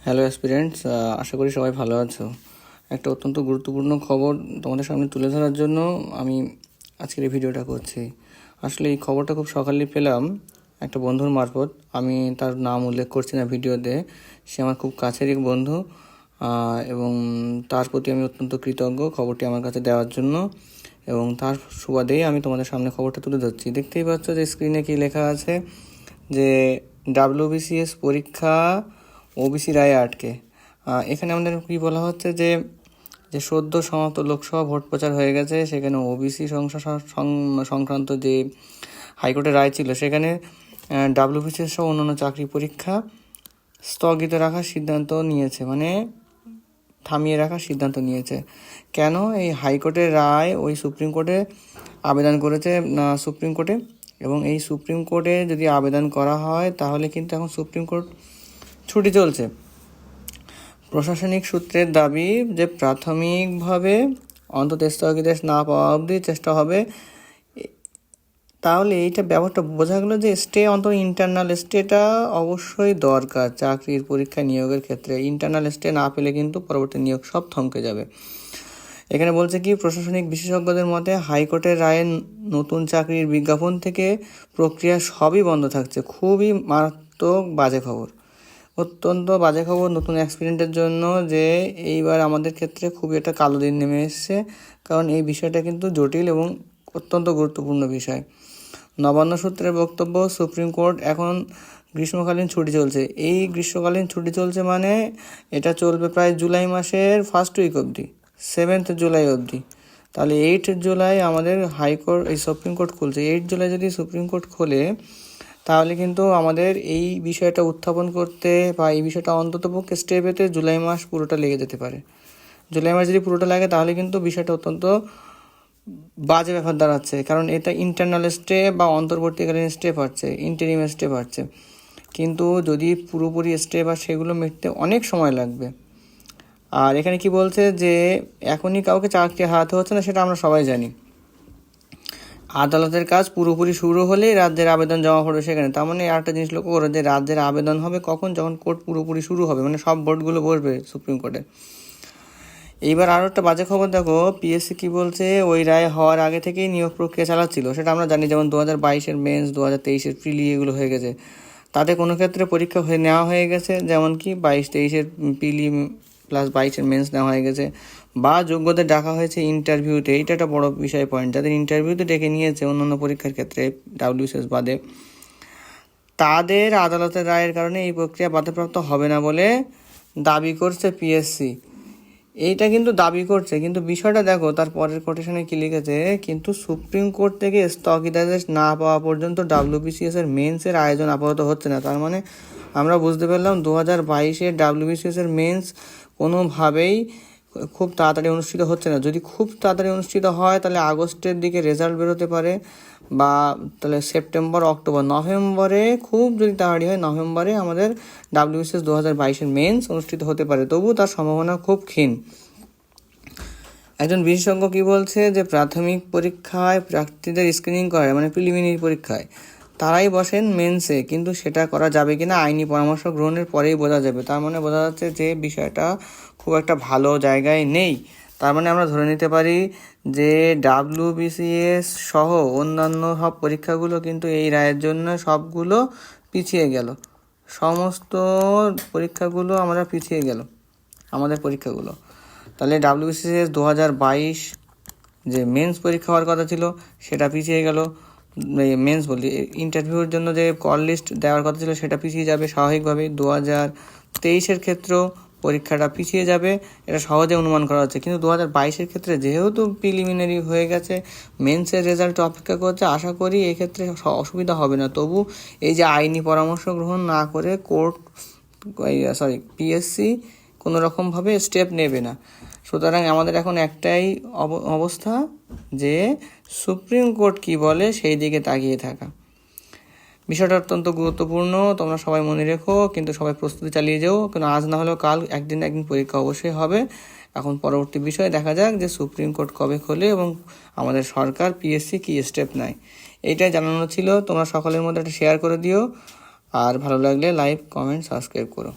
Hello aspirants, আশা করি সবাই ভালো আছো। একটা অত্যন্ত গুরুত্বপূর্ণ খবর তোমাদের সামনে তুলে ধরার জন্য আমি আজকের এই ভিডিওটা করছি। আসলে এই খবরটা খুব সকালেই পেলাম একটা বন্ধুর মারফত। আমি তার নাম উল্লেখ করছি না ভিডিওতে। সে আমার খুব কাছের এক বন্ধু এবং তার প্রতি আমি অত্যন্ত কৃতজ্ঞ খবরটি আমার কাছে দেওয়ার জন্য, এবং তার সুবাদেই আমি তোমাদের সামনে খবরটা তুলে ধরছি। দেখতেই পাচ্ছ যে স্ক্রিনে কি লেখা আছে যে WBCS পরীক্ষা ওবিসি রায়ে আটকে। এখানে আমাদের কি বলা হচ্ছে যে সদ্য সমাপ্ত লোকসভা ভোট প্রচার হয়ে গেছে, সেখানে ওবিসি সংক্রান্ত যে হাইকোর্টের রায় ছিল সেখানে WBCS সহ অন্যান্য চাকরি পরীক্ষা স্থগিত রাখার সিদ্ধান্ত নিয়েছে, মানে থামিয়ে রাখার সিদ্ধান্ত নিয়েছে। কেন? এই হাইকোর্টের রায় ওই সুপ্রিম কোর্টে আবেদন করেছে সুপ্রিম কোর্টে, এবং এই সুপ্রিম কোর্টে যদি আবেদন করা হয় তাহলে কিন্তু এখন সুপ্রিম কোর্ট ছুটি চলছে। প্রশাসনিক সূত্রের দাবি যে প্রাথমিকভাবে অন্তত স্থগিতাদেশ না পাওয়া অবধি চেষ্টা হবে। তাহলে এইটা ব্যাপারটা বোঝা গেলো যে স্টে, অন্তত ইন্টারনাল স্টেটা অবশ্যই দরকার। চাকরির পরীক্ষা নিয়োগের ক্ষেত্রে ইন্টারনাল স্টে না পেলে কিন্তু পরবর্তী নিয়োগ সব থমকে যাবে। এখানে বলছে কি, প্রশাসনিক বিশেষজ্ঞদের মতে হাইকোর্টের রায়ে নতুন চাকরির বিজ্ঞাপন থেকে প্রক্রিয়া সবই বন্ধ থাকছে। খুবই মারাত্মক বাজে খবর, অত্যন্ত বাজে খবর নতুন অ্যাসপিরেন্টের জন্য, যে এইবার আমাদের ক্ষেত্রে খুবই একটা কালো দিন নেমে এসছে। কারণ এই বিষয়টা কিন্তু জটিল এবং অত্যন্ত গুরুত্বপূর্ণ বিষয়। নবান্ন সূত্রের বক্তব্য, সুপ্রিম কোর্ট এখন গ্রীষ্মকালীন ছুটি চলছে। এই গ্রীষ্মকালীন ছুটি চলছে মানে এটা চলবে প্রায় জুলাই মাসের ফার্স্ট উইক অবধি, 7 জুলাই অবধি। তাহলে 8 জুলাই আমাদের হাইকোর্ট এই সুপ্রিম কোর্ট খুলছে। 8 জুলাই যদি সুপ্রিম কোর্ট খোলে তাহলে কিন্তু আমাদের এই বিষয়টা উত্থাপন করতে বা এই বিষয়টা অন্ততপক্ষে স্টে পেতে জুলাই মাস পুরোটা লেগে যেতে পারে। জুলাই মাস যদি পুরোটা লাগে তাহলে কিন্তু বিষয়টা অত্যন্ত বাজে ব্যাপার দাঁড়াচ্ছে, কারণ এটা ইন্টারনাল স্টে বা অন্তর্বর্তীকালীন স্টে পাচ্ছে, ইন্টারিম স্টে পাচ্ছে। কিন্তু যদি পুরোপুরি স্টে বা সেগুলো মিটতে অনেক সময় লাগবে। আর এখানে কি বলছে যে এখনই কাউকে চাকরি হারাতে হচ্ছে না, সেটা আমরা সবাই জানি। আদালতের কাজ পুরোপুরি শুরু হলেই রাজ্যের আবেদন জমা পড়বে সেখানে। তার মানে আরেকটা জিনিস লক্ষ্য করো যে রাজ্যের আবেদন হবে কখন? যখন কোর্ট পুরোপুরি শুরু হবে, মানে সব ভোটগুলো বসবে সুপ্রিম কোর্টে। এইবার আরও একটা বাজে খবর দেখো, পিএসসি কি বলছে, ওই রায় হওয়ার আগে থেকেই নিয়োগ প্রক্রিয়া চালাচ্ছিল। সেটা আমরা জানি, যেমন 2022-এর মেন্স, 2023-এর প্রিলি এগুলো হয়ে গেছে। তাতে কোনো ক্ষেত্রে পরীক্ষা নেওয়া হয়ে গেছে, যেমন কি 22-23-এর প্রিলি প্লাস 22-এর মেন্স নেওয়া হয়ে গেছে, বা যোগ্যদের ডাকা হয়েছে ইন্টারভিউতে। এইটা একটা বড় বিষয় পয়েন্ট, যাদের ইন্টারভিউতে ডেকে নিয়েছে অন্যান্য পরীক্ষার ক্ষেত্রে WBCS বাদে, তাদের আদালতের রায়ের কারণে এই প্রক্রিয়া বাধাপ্রাপ্ত হবে না বলে দাবি করছে পিএসসি। এইটা কিন্তু দাবি করছে, কিন্তু বিষয়টা দেখো তার পরের কোটেশনে কি লিখেছে, কিন্তু সুপ্রিম কোর্ট থেকে স্থগিতাদেশ না পাওয়া পর্যন্ত WBCS-এর মেন্সের আয়োজন আপাতত হচ্ছে না। তার মানে আমরা বুঝতে পারলাম 2022-এর WBCS-এর মেন্স কোনোভাবেই খুব তাড়াতাড়ি অনুষ্ঠিত হচ্ছে না। যদি খুব তাড়াতাড়ি অনুষ্ঠিত হয় তাহলে আগস্টের দিকে রেজাল্ট বেরোতে পারে, বা তাহলে সেপ্টেম্বর, অক্টোবর, নভেম্বরে, খুব যদি তাড়াতাড়ি হয় নভেম্বরে আমাদের WBCS 2022-এর মেন্স অনুষ্ঠিত হতে পারে। তবু তার সম্ভাবনা খুব ক্ষীণ। একজন বিশেষজ্ঞ কি বলছে যে প্রাথমিক পরীক্ষায় প্রার্থীদের স্ক্রিনিং করে, মানে প্রিলিমিনারি পরীক্ষায় তারাই বসেন মেন্সে, কিন্তু সেটা করা যাবে কিনা আইনি পরামর্শ গ্রহণের পরেই বোঝা যাবে। তার মানে বোঝা যাচ্ছে যে বিষয়টা খুব একটা ভালো জায়গায় নেই। তার মানে আমরা ধরে নিতে পারি যে WBCS সহ অন্যান্য সব পরীক্ষাগুলো কিন্তু এই রায়ের জন্য সবগুলো পিছিয়ে গেল। সমস্ত পরীক্ষাগুলো আমরা পিছিয়ে গেল, আমাদের পরীক্ষাগুলো। তাহলে WBCS 2022 যে মেন্স পরীক্ষা হওয়ার কথা ছিল সেটা পিছিয়ে গেল। মেন্স বলতে ইন্টারভিউর জন্য যে কল লিস্ট দেওয়ার কথা ছিল সেটা পিছিয়ে যাবে স্বাভাবিকভাবেই। 2023-এর ক্ষেত্রেও পরীক্ষাটা পিছিয়ে যাবে, এটা সহজে অনুমান করা হচ্ছে। কিন্তু 2022-এর ক্ষেত্রে যেহেতু প্রিলিমিনারি হয়ে গেছে, মেন্সের রেজাল্ট অপেক্ষা করছে, আশা করি এক্ষেত্রে অসুবিধা হবে না। তবু এই যে আইনি পরামর্শ গ্রহণ না করে পিএসসি কোনো রকমভাবে স্টেপ নেবে না। সুতরাং আমাদের এখন একটাই অবস্থা যে সুপ্রিম কোর্ট কি বলে সেই দিকে তাকিয়ে থাকা। বিষয়টা অত্যন্ত গুরুত্বপূর্ণ, তোমরা সবাই মনে রেখো, কিন্তু সবাই প্রস্তুতি চালিয়ে যাও, কিন্তু আজ না হলেও কাল একদিন পরীক্ষা অবশ্যই হবে। এখন পরবর্তী বিষয় দেখা যাক যে সুপ্রিম কোর্ট কবে খোলে এবং আমাদের সরকার পিএসসি কী স্টেপ নেয়। এইটাই জানানো ছিল। তোমরা সকলের মধ্যে একটা শেয়ার করে দিও, আর ভালো লাগলে লাইক, কমেন্ট, সাবস্ক্রাইব করো।